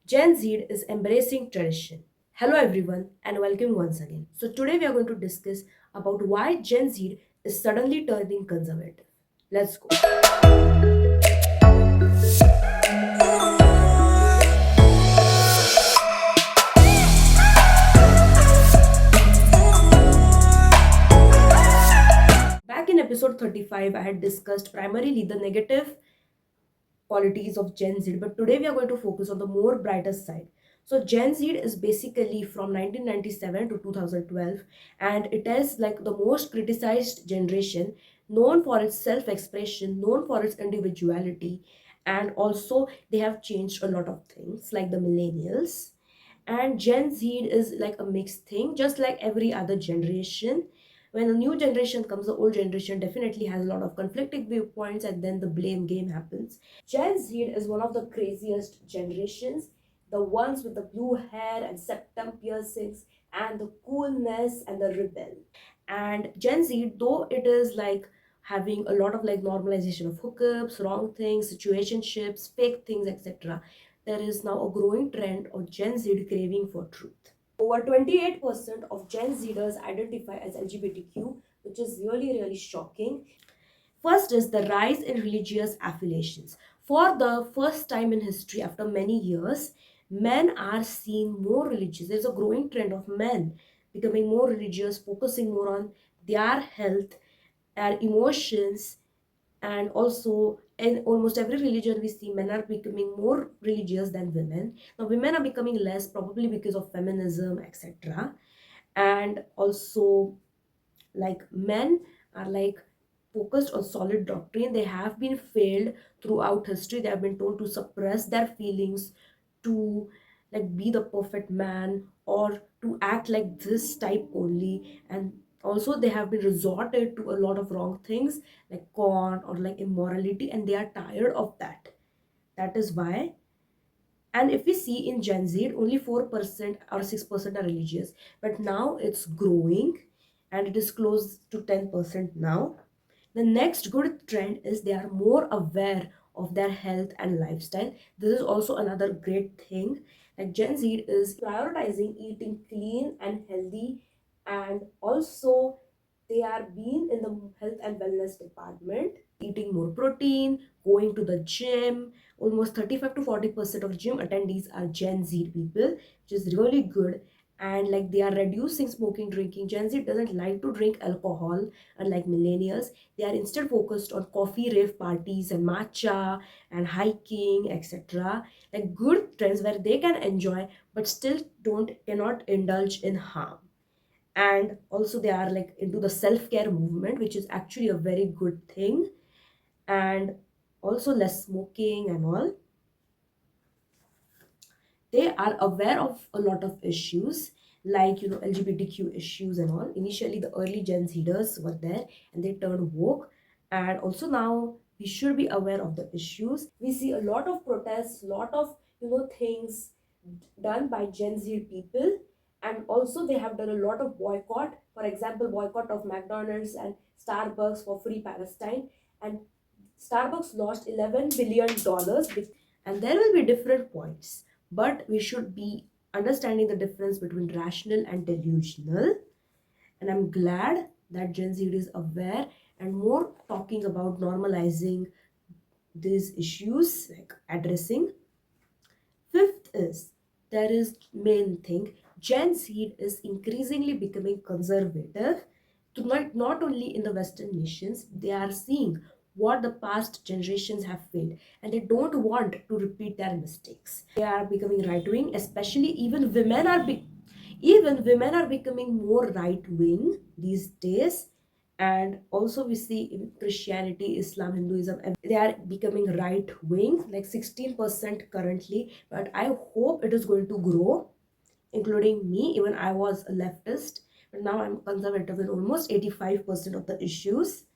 Gen Z is embracing tradition. Hello everyone and welcome once again. So today we are going to discuss about why Gen Z is suddenly turning conservative. Let's go. Back in episode 35 I had discussed primarily the negative qualities of Gen Z, but today we are going to focus on the more brighter side. So Gen Z is basically from 1997 to 2012, and it is like the most criticized generation, known for its self-expression, known for its individuality, and also they have changed a lot of things like the millennials. And Gen Z is like a mixed thing, just like every other generation. When a new generation comes, the old generation definitely has a lot of conflicting viewpoints, and then the blame game happens. Gen Z is one of the craziest generations, the ones with the blue hair and septum piercings and the coolness and the rebel. And Gen Z, though it is like having a lot of like normalization of hookups, wrong things, situationships, fake things, etc., there is now a growing trend of Gen Z craving for truth. Over 28% of Gen Zers identify as LGBTQ, which is really shocking. First is the rise in religious affiliations. For the first time in history, after many years, men are seen more religious. There's a growing trend of men becoming more religious, focusing more on their health and emotions. And also, in almost every religion, we see men are becoming more religious than women. Now, women are becoming less, probably because of feminism, etc. And also, like men are like focused on solid doctrine. They have been failed throughout history. They have been told to suppress their feelings, to like be the perfect man, or to act like this type only. And also they have been resorted to a lot of wrong things like con or like immorality, and they are tired of that. That is why. And if we see in Gen Z, only 4% or 6% are religious, but now it's growing and it is close to 10% now. The next good trend is they are more aware of their health and lifestyle. This is also another great thing. Like Gen Z is prioritizing eating clean and healthy, and also they are being in the health and wellness department, eating more protein, going to the gym. Almost 35 to 40% of gym attendees are Gen Z people, which is really good. And like they are reducing smoking, drinking. Gen Z doesn't like to drink alcohol, unlike millennials. They are instead focused on coffee rave parties and matcha and hiking, etc. Like good trends where they can enjoy but still don't cannot indulge in harm. And also they are like into the self-care movement, which is actually a very good thing. And also less smoking and all. They are aware of a lot of issues like LGBTQ issues and all. Initially the early Gen Zers were there and they turned woke, and also now we should be aware of the issues. We see a lot of protests, lot of things done by Gen Z people, and also they have done a lot of boycott. For example, boycott of McDonald's and Starbucks for free Palestine, and Starbucks lost $11 billion. And there will be different points, but we should be understanding the difference between rational and delusional. And I'm glad that Gen Z is aware and more talking about normalizing these issues, like addressing. Fifth is, there is main thing, Gen Z is increasingly becoming conservative. To not only in the Western nations, they are seeing what the past generations have failed, and they don't want to repeat their mistakes. They are becoming right wing, especially even women are becoming more right wing these days. And also we see in Christianity, Islam, Hinduism, they are becoming right wing, like 16% currently, but I hope it is going to grow, including me. Even I was a leftist, but now I'm conservative in almost 85% of the issues.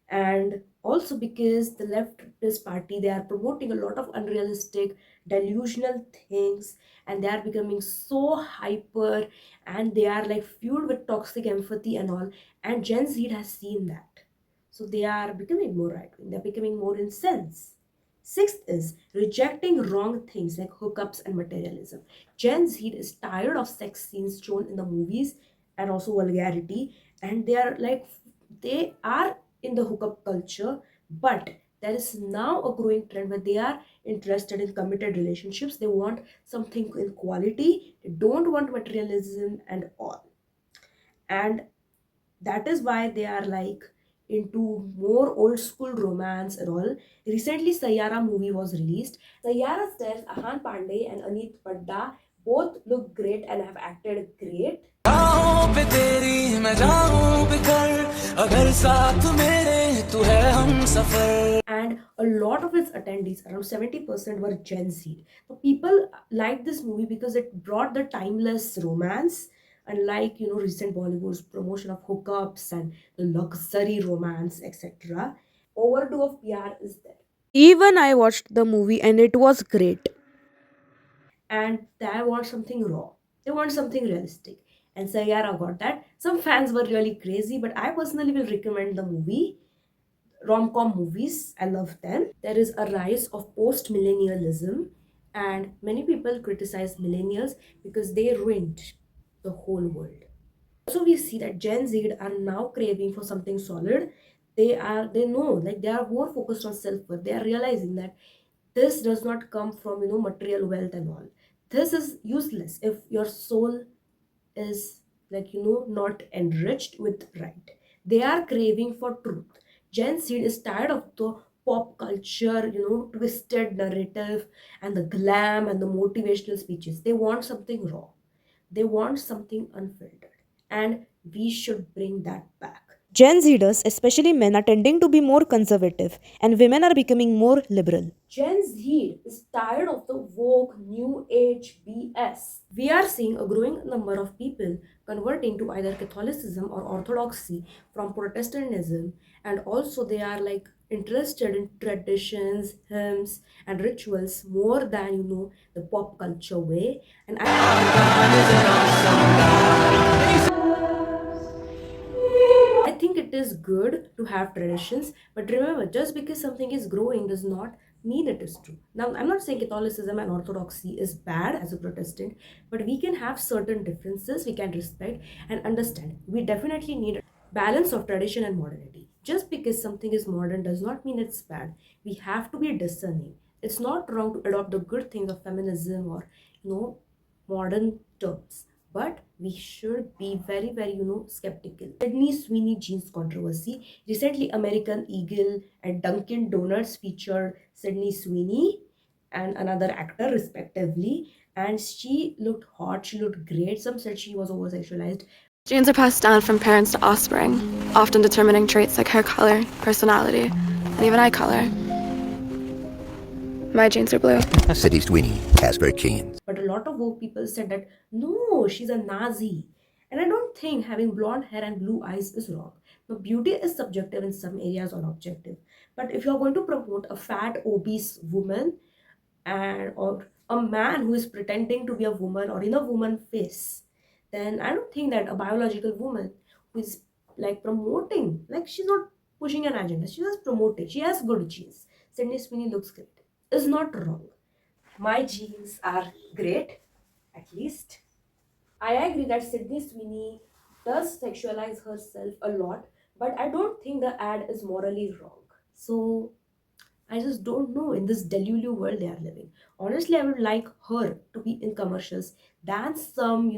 And also because the leftist party, they are promoting a lot of unrealistic, delusional things, and they are becoming so hyper, and they are like fueled with toxic empathy and all. And Gen Z has seen that, so they are becoming more right wing, they're becoming more incensed. Sixth is rejecting wrong things like hookups and materialism. Gen Z is tired of sex scenes shown in the movies and also vulgarity, and they are in the hookup culture, but there is now a growing trend where they are interested in committed relationships. They want something in quality, they don't want materialism and all. And that is why they are like into more old school romance and all. Recently, Sayara movie was released. Sayara stars Ahan Pandey and Aneet Padda. Both look great and have acted great. राहों पे तेरी मैं जाऊं बिखर अगर साथ मेरे तू है हम सफर And a lot of its attendees, around 70%, were Gen Z. So people liked this movie because it brought the timeless romance, unlike recent Bollywood's promotion of hookups and the luxury romance, etc. Overdue of PR is there. Even I watched the movie and it was great. And they want something raw. They want something realistic. And Sayara got that. Some fans were really crazy, but I personally will recommend the movie. Rom-com movies, I love them. There is a rise of post-millennialism, and many people criticize millennials because they ruined the whole world. Also, we see that Gen Z are now craving for something solid. They know, like, they are more focused on self-worth. They are realizing that this does not come from material wealth and all. This is useless if your soul is not enriched with pride. They are craving for truth. Gen Z is tired of the pop culture, twisted narrative and the glam and the motivational speeches. They want something raw. They want something unfiltered, and we should bring that back. Gen Zers, especially men, are tending to be more conservative and women are becoming more liberal. Gen Z is tired of the woke new age BS. We are seeing a growing number of people converting to either Catholicism or Orthodoxy from Protestantism, and also they are like interested in traditions, hymns, and rituals more than the pop culture way. And I think it is good to have traditions, but remember, just because something is growing does not mean it is true. Now, I'm not saying Catholicism and Orthodoxy is bad as a Protestant, but we can have certain differences we can respect and understand. We definitely need a balance of tradition and modernity. Just because something is modern does not mean it's bad. We have to be discerning. It's not wrong to adopt the good things of feminism or modern terms, but we should be very, very, skeptical. Sydney Sweeney jeans controversy. Recently, American Eagle and Dunkin' Donuts featured Sydney Sweeney and another actor, respectively. And she looked hot, she looked great. Some said she was over sexualized. Genes are passed down from parents to offspring, often determining traits like hair color, personality, and even eye color. My genes are blue. City Sweeney has her genes. But a lot of woke people said that no, she's a Nazi. And I don't think having blonde hair and blue eyes is wrong. Now, beauty is subjective in some areas or objective. But if you're going to promote a fat, obese woman and or a man who is pretending to be a woman or in a woman face, then I don't think that a biological woman who is like promoting, like she's not pushing an agenda, she's just promoting. She has good genes. Sydney Sweeney looks great. Is not wrong. My genes are great, at least. I agree that Sydney Sweeney does sexualize herself a lot, but I don't think the ad is morally wrong. So I just don't know in this delulu world they are living. Honestly, I would like her to be in commercials than some,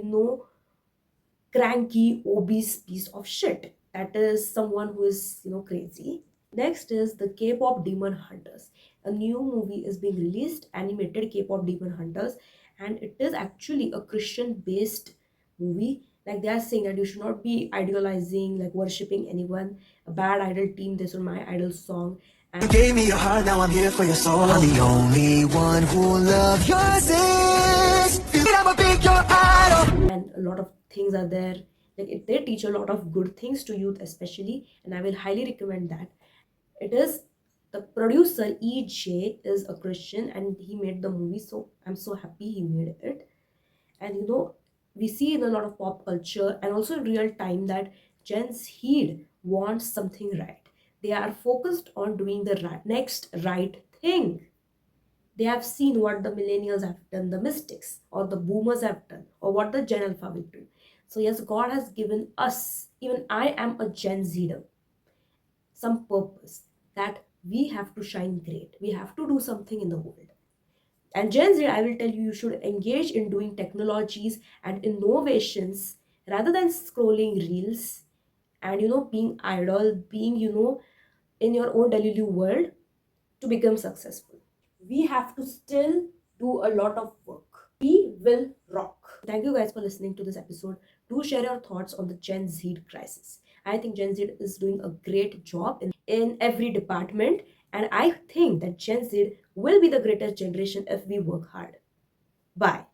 cranky, obese piece of shit. That is someone who is, crazy. Next is the K-pop Demon Hunters. A new movie is being released, animated K-pop Demon Hunters, and it is actually a Christian-based movie. Like they are saying that you should not be idealizing, like worshipping anyone. A bad idol team, this is my idol song. You gave me your heart, now I'm here for your soul. I'm the only one who love yours is. I'ma be your idol. And a lot of things are there. Like they teach a lot of good things to youth, especially, and I will highly recommend that. It is the producer EJ is a Christian and he made the movie, so I'm so happy he made it. And we see in a lot of pop culture and also in real time that Gen Z wants something right. They are focused on doing the next right thing. They have seen what the millennials have done, the mistakes, or the boomers have done, or what the Gen Alpha will do. So yes, God has given us, even I am a Gen Zer, some purpose that we have to shine great. We have to do something in the world. And Gen Z, I will tell you, you should engage in doing technologies and innovations rather than scrolling reels and being idle, being in your own delulu world to become successful. We have to still do a lot of work. We will rock. Thank you guys for listening to this episode. Do share your thoughts on the Gen Z crisis. I think Gen Z is doing a great job in every department, and I think that Gen Z will be the greatest generation if we work hard. Bye.